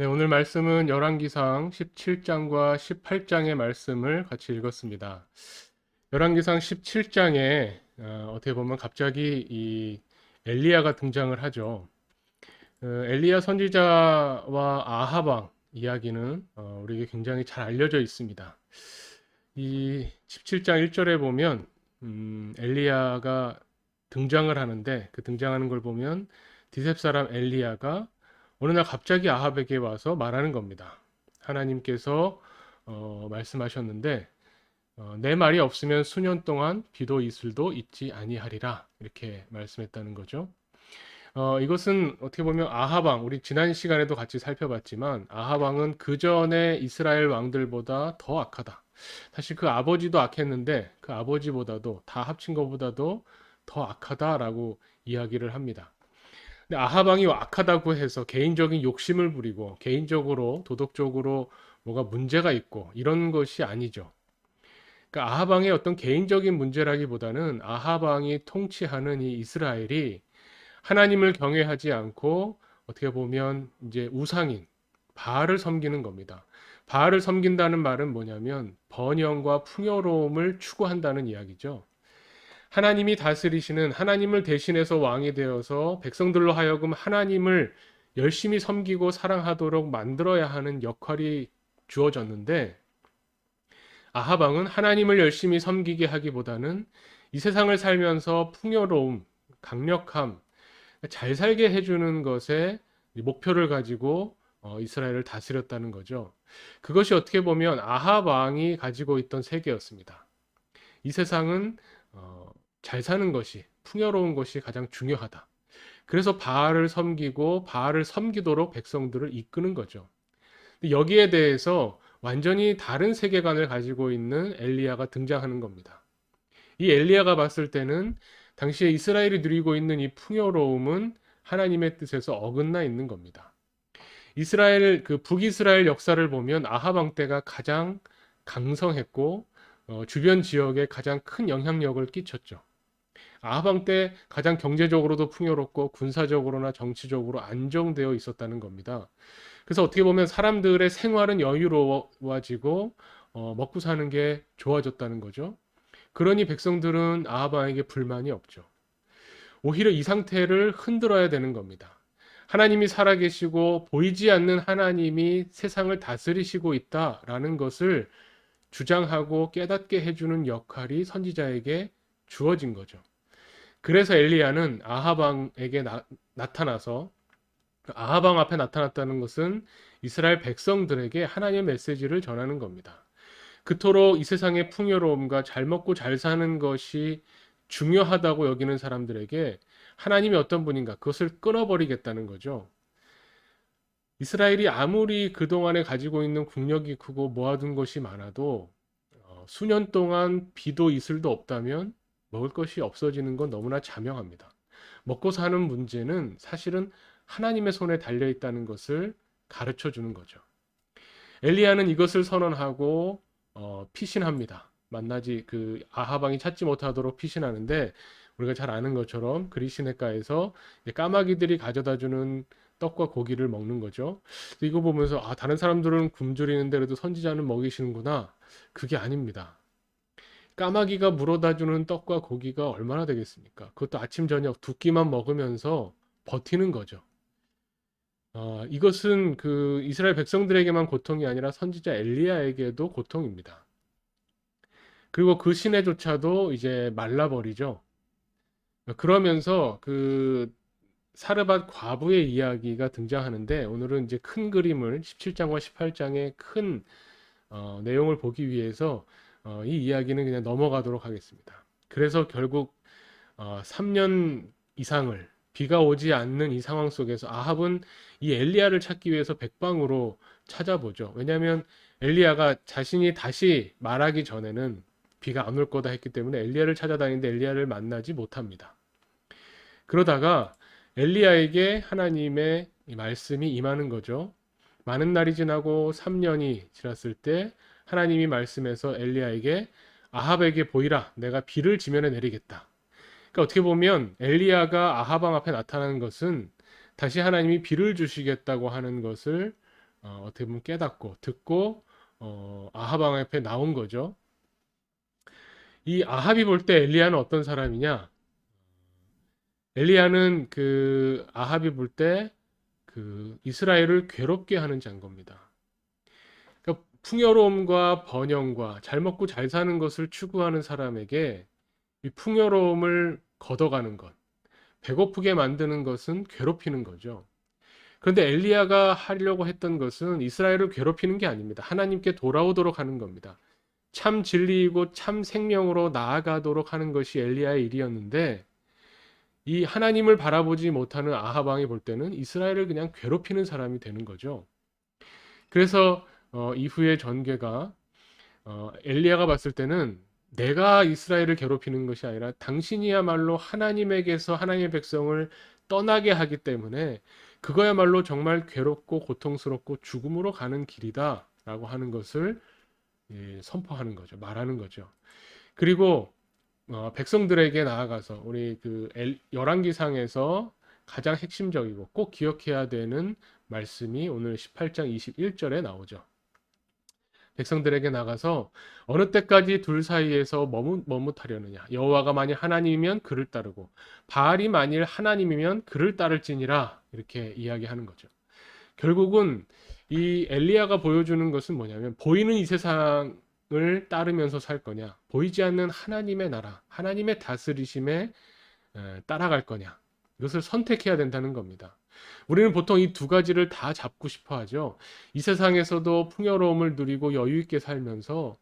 네, 오늘 말씀은 열왕기상 17장과 18장의 말씀을 같이 읽었습니다. 열왕기상 17장에 어떻게 보면 갑자기 이 엘리야가 등장을 하죠. 엘리야 선지자와 아합 왕 이야기는 우리에게 굉장히 잘 알려져 있습니다. 이 17장 1절에 보면 엘리야가 등장을 하는데 그 등장하는 걸 보면 디셉 사람 엘리야가 어느 날 갑자기 아합에게 와서 말하는 겁니다. 하나님께서 말씀하셨는데 내 말이 없으면 수년 동안 비도 이슬도 있지 아니하리라 이렇게 말씀했다는 거죠. 이것은 어떻게 보면 아합 왕, 우리 지난 시간에도 같이 살펴봤지만 아합 왕은 그 전에 이스라엘 왕들보다 더 악하다. 사실 그 아버지도 악했는데 그 아버지보다도 다 합친 것보다도 더 악하다라고 이야기를 합니다. 근데 아합 왕이 악하다고 해서 개인적인 욕심을 부리고 개인적으로 도덕적으로 뭐가 문제가 있고 이런 것이 아니죠. 그러니까 아합 왕의 어떤 개인적인 문제라기보다는 아합 왕이 통치하는 이 이스라엘이 하나님을 경외하지 않고 어떻게 보면 이제 우상인 바알을 섬기는 겁니다. 바알을 섬긴다는 말은 뭐냐면 번영과 풍요로움을 추구한다는 이야기죠. 하나님이 다스리시는 하나님을 대신해서 왕이 되어서 백성들로 하여금 하나님을 열심히 섬기고 사랑하도록 만들어야 하는 역할이 주어졌는데 아합 왕은 하나님을 열심히 섬기게 하기보다는 이 세상을 살면서 풍요로움, 강력함, 잘 살게 해주는 것에 목표를 가지고 이스라엘을 다스렸다는 거죠. 그것이 어떻게 보면 아합 왕이 가지고 있던 세계였습니다. 이 세상은 잘 사는 것이, 풍요로운 것이 가장 중요하다. 그래서 바알을 섬기고 바알을 섬기도록 백성들을 이끄는 거죠. 여기에 대해서 완전히 다른 세계관을 가지고 있는 엘리야가 등장하는 겁니다. 이 엘리야가 봤을 때는 당시에 이스라엘이 누리고 있는 이 풍요로움은 하나님의 뜻에서 어긋나 있는 겁니다. 이스라엘 그 북이스라엘 역사를 보면 아합 왕 때가 가장 강성했고 주변 지역에 가장 큰 영향력을 끼쳤죠. 아합 왕 때 가장 경제적으로도 풍요롭고 군사적으로나 정치적으로 안정되어 있었다는 겁니다. 그래서 어떻게 보면 사람들의 생활은 여유로워지고 먹고 사는 게 좋아졌다는 거죠. 그러니 백성들은 아합 왕에게 불만이 없죠. 오히려 이 상태를 흔들어야 되는 겁니다. 하나님이 살아계시고 보이지 않는 하나님이 세상을 다스리시고 있다라는 것을 주장하고 깨닫게 해주는 역할이 선지자에게 주어진 거죠. 그래서 엘리야는 아합 왕에게 나타나서 아합 왕 앞에 나타났다는 것은 이스라엘 백성들에게 하나님의 메시지를 전하는 겁니다. 그토록 이 세상의 풍요로움과 잘 먹고 잘 사는 것이 중요하다고 여기는 사람들에게 하나님이 어떤 분인가 그것을 끊어버리겠다는 거죠. 이스라엘이 아무리 그동안에 가지고 있는 국력이 크고 모아둔 것이 많아도 수년 동안 비도 이슬도 없다면 먹을 것이 없어지는 건 너무나 자명합니다. 먹고 사는 문제는 사실은 하나님의 손에 달려 있다는 것을 가르쳐 주는 거죠. 엘리야는 이것을 선언하고 피신합니다. 만나지 그 아합 왕이 찾지 못하도록 피신하는데 우리가 잘 아는 것처럼 그리시네가에서 까마귀들이 가져다 주는 떡과 고기를 먹는 거죠. 이거 보면서 다른 사람들은 굶주리는데 그래도 선지자는 먹이시는구나. 그게 아닙니다. 까마귀가 물어다 주는 떡과 고기가 얼마나 되겠습니까? 그것도 아침 저녁 두 끼만 먹으면서 버티는 거죠. 이것은 그 이스라엘 백성들에게만 고통이 아니라 선지자 엘리야에게도 고통입니다. 그리고 그 시내조차도 이제 말라버리죠. 그러면서 그 사르밧 과부의 이야기가 등장하는데 오늘은 이제 큰 그림을 17장과 18장의 큰 내용을 보기 위해서 이 이야기는 그냥 넘어가도록 하겠습니다. 그래서 결국 3년 이상을 비가 오지 않는 이 상황 속에서 아합은 이 엘리야를 찾기 위해서 백방으로 찾아보죠. 왜냐하면 엘리야가 자신이 다시 말하기 전에는 비가 안 올 거다 했기 때문에 엘리야를 찾아다니는데 엘리야를 만나지 못합니다. 그러다가 엘리야에게 하나님의 말씀이 임하는 거죠. 많은 날이 지나고 3년이 지났을 때 하나님이 말씀해서 엘리야에게 아합에게 보이라 내가 비를 지면에 내리겠다. 그러니까 어떻게 보면 엘리야가 아합 왕 앞에 나타나는 것은 다시 하나님이 비를 주시겠다고 하는 것을 어떻게 보면 깨닫고 듣고 아합 왕 앞에 나온 거죠. 이 아합이 볼 때 엘리야는 어떤 사람이냐? 엘리야는 그 아합이 볼 때 그 이스라엘을 괴롭게 하는 장거입니다. 그러니까 풍요로움과 번영과 잘 먹고 잘 사는 것을 추구하는 사람에게 이 풍요로움을 걷어가는 것, 배고프게 만드는 것은 괴롭히는 거죠. 그런데 엘리야가 하려고 했던 것은 이스라엘을 괴롭히는 게 아닙니다. 하나님께 돌아오도록 하는 겁니다. 참 진리이고 참 생명으로 나아가도록 하는 것이 엘리야의 일이었는데 이 하나님을 바라보지 못하는 아합 왕이 볼 때는 이스라엘을 그냥 괴롭히는 사람이 되는 거죠. 그래서 이후의 전개가 엘리야가 봤을 때는 내가 이스라엘을 괴롭히는 것이 아니라 당신이야말로 하나님에게서 하나님의 백성을 떠나게 하기 때문에 그거야말로 정말 괴롭고 고통스럽고 죽음으로 가는 길이다라고 하는 것을 선포하는 거죠. 말하는 거죠. 그리고 백성들에게 나아가서 우리 그 열왕기상에서 가장 핵심적이고 꼭 기억해야 되는 말씀이 오늘 18장 21절에 나오죠. 백성들에게 나가서 어느 때까지 둘 사이에서 머뭇하려느냐. 여호와가 만일 하나님이면 그를 따르고 바알이 만일 하나님이면 그를 따를지니라. 이렇게 이야기하는 거죠. 결국은 이 엘리야가 보여주는 것은 뭐냐면 보이는 이 세상을 따르면서 살 거냐, 보이지 않는 하나님의 나라, 하나님의 다스리심에 따라갈 거냐. 이것을 선택해야 된다는 겁니다. 우리는 보통 이 두 가지를 다 잡고 싶어 하죠. 이 세상에서도 풍요로움을 누리고 여유 있게 살면서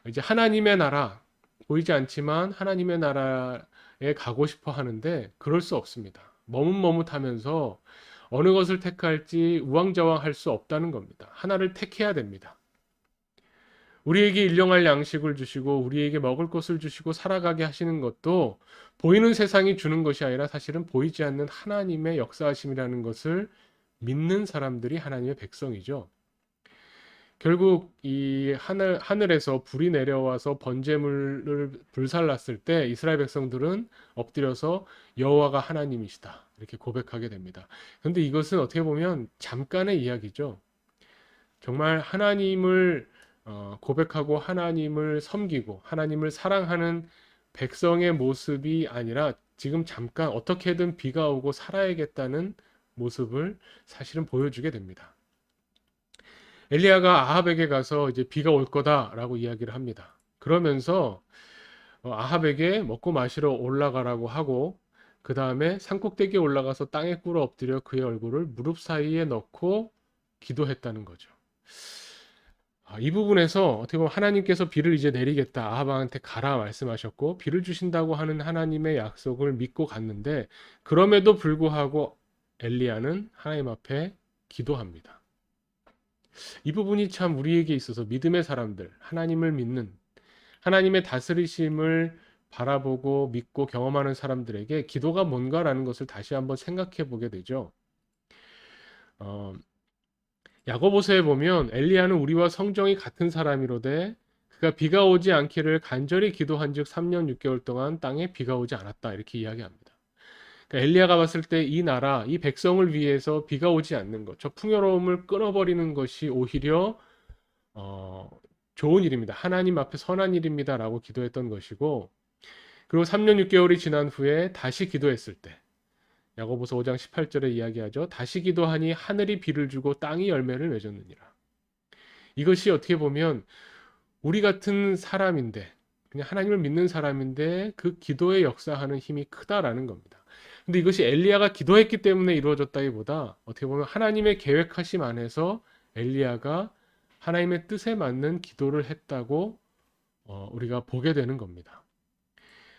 이제 하나님의 나라, 보이지 않지만 하나님의 나라에 가고 싶어 하는데 그럴 수 없습니다. 머뭇머뭇하면서 어느 것을 택할지 우왕좌왕할 수 없다는 겁니다. 하나를 택해야 됩니다. 우리에게 일용할 양식을 주시고 우리에게 먹을 것을 주시고 살아가게 하시는 것도 보이는 세상이 주는 것이 아니라 사실은 보이지 않는 하나님의 역사하심이라는 것을 믿는 사람들이 하나님의 백성이죠. 결국 이 하늘에서 불이 내려와서 번제물을 불살랐을 때 이스라엘 백성들은 엎드려서 여호와가 하나님이시다 이렇게 고백하게 됩니다. 그런데 이것은 어떻게 보면 잠깐의 이야기죠. 정말 하나님을 고백하고 하나님을 섬기고 하나님을 사랑하는 백성의 모습이 아니라 지금 잠깐 어떻게든 비가 오고 살아야겠다는 모습을 사실은 보여주게 됩니다. 엘리야가 아합에게 가서 이제 비가 올 거다라고 이야기를 합니다. 그러면서 아합에게 먹고 마시러 올라가라고 하고 그 다음에 산꼭대기에 올라가서 땅에 꿇어 엎드려 그의 얼굴을 무릎 사이에 넣고 기도했다는 거죠. 이 부분에서 어떻게 보면 하나님께서 비를 이제 내리겠다. 아합한테 가라 말씀하셨고 비를 주신다고 하는 하나님의 약속을 믿고 갔는데 그럼에도 불구하고 엘리야는 하나님 앞에 기도합니다. 이 부분이 참 우리에게 있어서 믿음의 사람들, 하나님을 믿는 하나님의 다스리심을 바라보고 믿고 경험하는 사람들에게 기도가 뭔가라는 것을 다시 한번 생각해 보게 되죠. 야고보서에 보면 엘리야는 우리와 성정이 같은 사람이로되 그가 비가 오지 않기를 간절히 기도한즉 3년 6개월 동안 땅에 비가 오지 않았다 이렇게 이야기합니다. 그러니까 엘리야가 봤을 때 이 나라, 이 백성을 위해서 비가 오지 않는 것, 저 풍요로움을 끊어버리는 것이 오히려 좋은 일입니다. 하나님 앞에 선한 일입니다라고 기도했던 것이고 그리고 3년 6개월이 지난 후에 다시 기도했을 때 야고보서 5장 18절에 이야기하죠. 다시 기도하니 하늘이 비를 주고 땅이 열매를 맺었느니라. 이것이 어떻게 보면 우리 같은 사람인데 그냥 하나님을 믿는 사람인데 그 기도에 역사하는 힘이 크다라는 겁니다. 근데 이것이 엘리야가 기도했기 때문에 이루어졌다기보다 어떻게 보면 하나님의 계획하심 안에서 엘리야가 하나님의 뜻에 맞는 기도를 했다고 우리가 보게 되는 겁니다.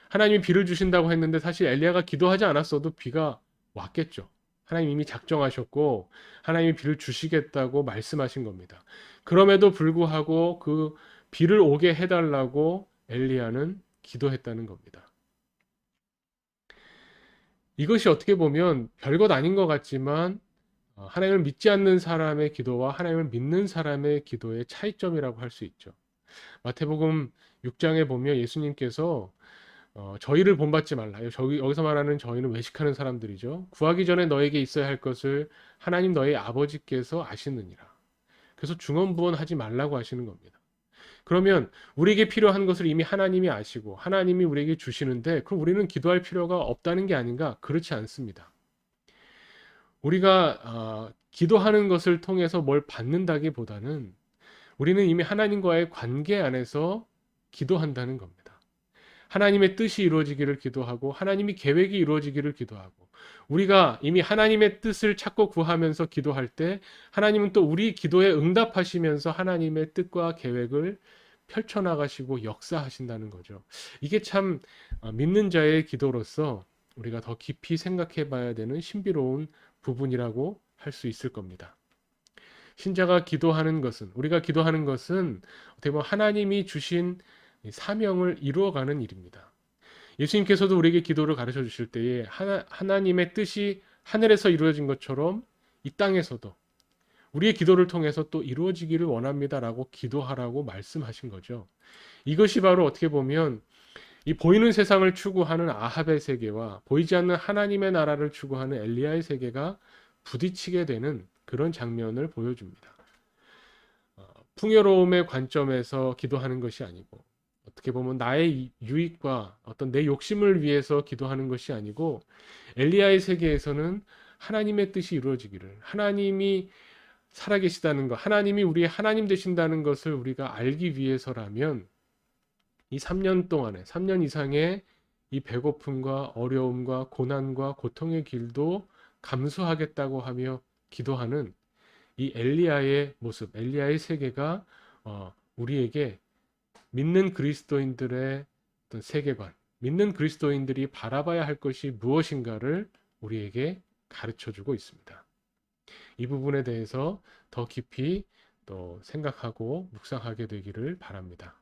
하나님이 비를 주신다고 했는데 사실 엘리야가 기도하지 않았어도 비가 왔겠죠. 하나님 이미 작정하셨고 하나님이 비를 주시겠다고 말씀하신 겁니다. 그럼에도 불구하고 그 비를 오게 해달라고 엘리야는 기도했다는 겁니다. 이것이 어떻게 보면 별것 아닌 것 같지만 하나님을 믿지 않는 사람의 기도와 하나님을 믿는 사람의 기도의 차이점이라고 할 수 있죠. 마태복음 6장에 보면 예수님께서 저희를 본받지 말라. 여기서 말하는 저희는 외식하는 사람들이죠. 구하기 전에 너에게 있어야 할 것을 하나님 너의 아버지께서 아시느니라. 그래서 중언부언하지 말라고 하시는 겁니다. 그러면 우리에게 필요한 것을 이미 하나님이 아시고 하나님이 우리에게 주시는데 그럼 우리는 기도할 필요가 없다는 게 아닌가? 그렇지 않습니다. 우리가 기도하는 것을 통해서 뭘 받는다기보다는 우리는 이미 하나님과의 관계 안에서 기도한다는 겁니다. 하나님의 뜻이 이루어지기를 기도하고 하나님이 계획이 이루어지기를 기도하고 우리가 이미 하나님의 뜻을 찾고 구하면서 기도할 때 하나님은 또 우리 기도에 응답하시면서 하나님의 뜻과 계획을 펼쳐나가시고 역사하신다는 거죠. 이게 참 믿는 자의 기도로서 우리가 더 깊이 생각해 봐야 되는 신비로운 부분이라고 할 수 있을 겁니다. 신자가 기도하는 것은, 우리가 기도하는 것은 어떻게 보면 하나님이 주신 사명을 이루어가는 일입니다. 예수님께서도 우리에게 기도를 가르쳐 주실 때에 하나님의 뜻이 하늘에서 이루어진 것처럼 이 땅에서도 우리의 기도를 통해서 또 이루어지기를 원합니다라고 기도하라고 말씀하신 거죠. 이것이 바로 어떻게 보면 이 보이는 세상을 추구하는 아합의 세계와 보이지 않는 하나님의 나라를 추구하는 엘리야의 세계가 부딪히게 되는 그런 장면을 보여줍니다. 풍요로움의 관점에서 기도하는 것이 아니고 어떻게 보면 나의 유익과 어떤 내 욕심을 위해서 기도하는 것이 아니고 엘리야의 세계에서는 하나님의 뜻이 이루어지기를 하나님이 살아계시다는 것, 하나님이 우리의 하나님 되신다는 것을 우리가 알기 위해서라면 이 3년 동안에 3년 이상의 이 배고픔과 어려움과 고난과 고통의 길도 감수하겠다고 하며 기도하는 이 엘리야의 모습, 엘리야의 세계가 우리에게 믿는 그리스도인들의 어떤 세계관, 믿는 그리스도인들이 바라봐야 할 것이 무엇인가를 우리에게 가르쳐 주고 있습니다. 이 부분에 대해서 더 깊이 또 생각하고 묵상하게 되기를 바랍니다.